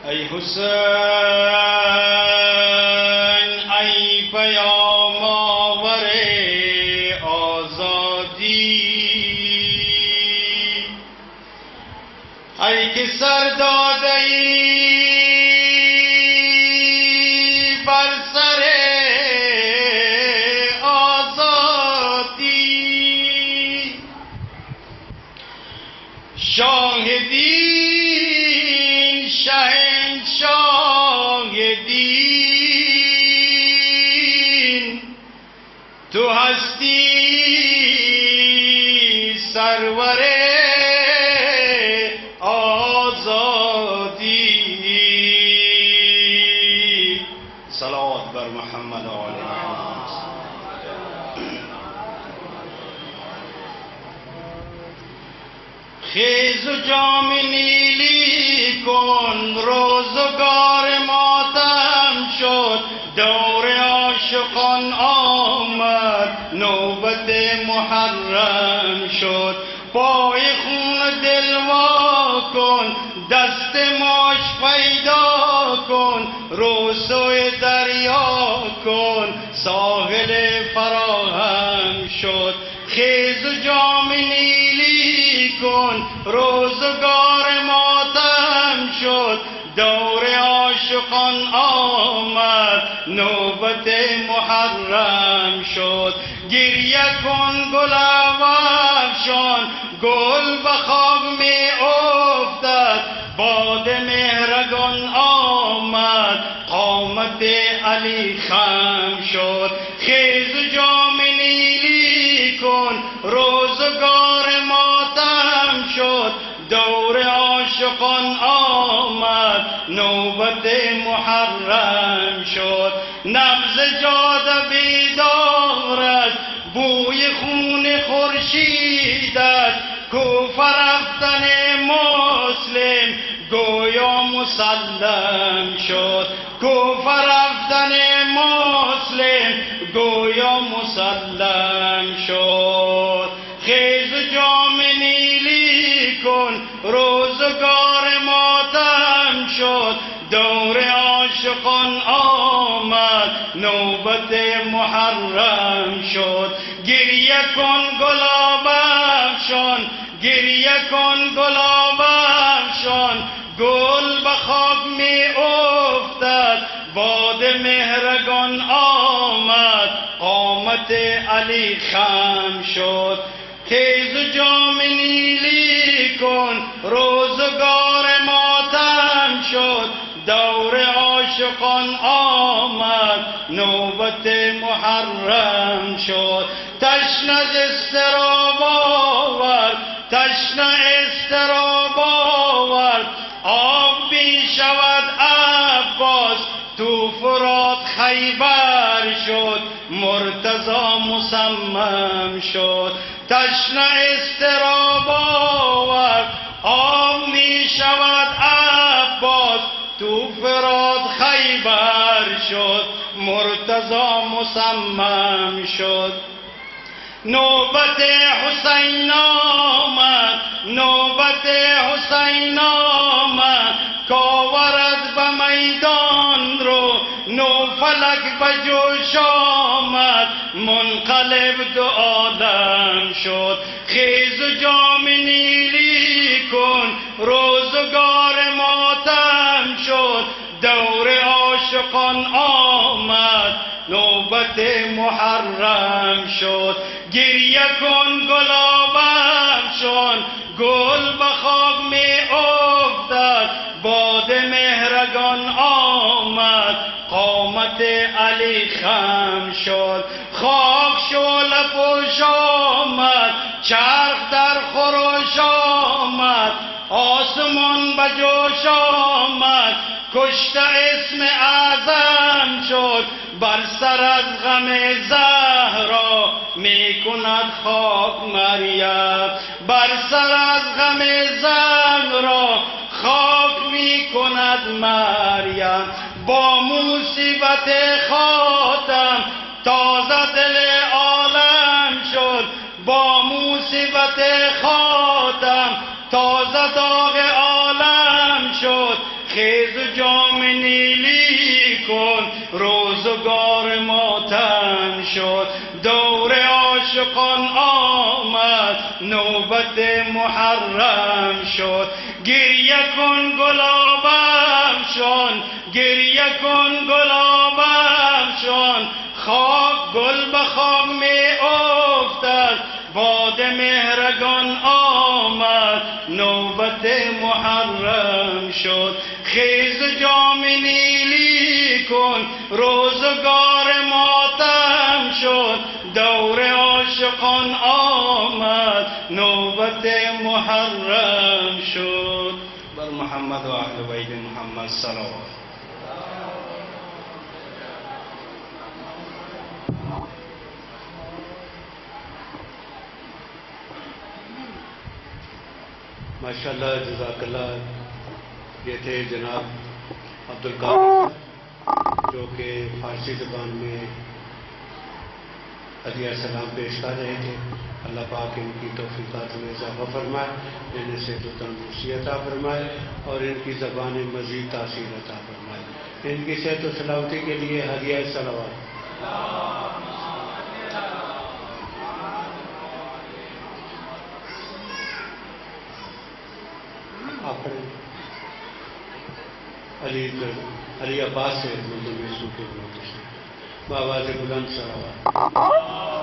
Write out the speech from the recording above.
ای حسین ای پیام آور آزادی، ای که سر داده ای بر سر آزادی، شاهدین شهنشاه دین، تو هستی سرور آزادی. صلوات بر محمد و آل محمد. خیز و جام نیلی کن، روزگار ماتم شد، دور عاشقان آمد، نوبت محرم شد. پای خون دل وا کن، دست ماش پیدا کن، رو سوی دریا کن، ساحل فراهم شد. خیز و جام نیلی کن، روزگار ماتم شد، دور عاشقان آمد، نوبت محرم شد. گریه کن گل افشان، گل به خواب می افتد، باد مهرگان آمد، قامت علی خم شد. خیز جام نیلی کن، روزگار ماتم شد، دور عاشقان آمد، نوبت محرم شد. نبض جاده بیدار است، بوی خون خورشید است، کوفه رفتن مسلم گویا مسلم شد، کوفه رفتن مسلم گویا مسلم شد. خیز جام نیلی کن، روزگار ماتم شد، دور عاشقان آمد، نوبت محرم شد. گریه کن گلاب افشان، گریه کن گلاب افشان، گل به خواب می افتد، باد مهرگان آمد، قامت علی خم شد. خیز جام نیلی کن، روزگار ماتم شد، دور عاشقان آمد، نوبت محرم شد. تشنه از اضطراب آورد، تشنه اضطراب آورد، آب می شود عباس، تو فرات خیبر شد، مرتضی مصمم شد. تشنه اضطراب آورد، آب می شود عباس، تو فرات خیبر شد، مرتضی مصمم شد. نوبت حسین آمد، نوبت حسین آمد، کاورد به میدان رو، نو فلک به جوش آمد، منقلب دو عالم شد. خیز و جام نیلی کن، روزگار ماتم شد، دور عاشقان آمد، نوبت محرم شد. گریه کن گلاب افشان، گل به خواب می افتد، باد مهرگان آمد، قامت علی خم شد. خاک شعله پوش آمد، چرخ در خروش آمد، آسمان به جوش آمد، کشته اسم اعظم شد، بر سر از غم زهرا می کند خاک مریم، بر سر از غم زهرا خاک می کند مریم. با مصیبت خاتم تازه دل عالم شد، با مصیبت خاتم تازه داغ عالم شد. خیز عاشقان آمد نوبت محرم شد گریه کن گلابم شد گریه کن گلابم شد خاک گل به خاک می افتد باد مهرگان آمد نوبت محرم شد خیز جام نیلی کن روزگار ماتم شد دور عاشقان آمد نوبت محرم شد بر محمد و اهل بیت محمد صلوات. माशाल्लाह जज़ाकल्लाह। ये थे जनाब अब्दुल कादिर जो कि फारसी ज़बान में हदिया सलाम पेश कर रहे थे। अल्लाह पाक इनकी तौफीक़ात में इज़ाफ़ा फरमाए, इन्हें सेहत व तंदुरुस्ती अता फरमाए और इनकी ज़बान मज़ीद तासीर अता फरमाए। इनकी सेहत व सलामती के लिए हदिया सलावत। अली अब्बास से बाबा से बुलंद सलावत।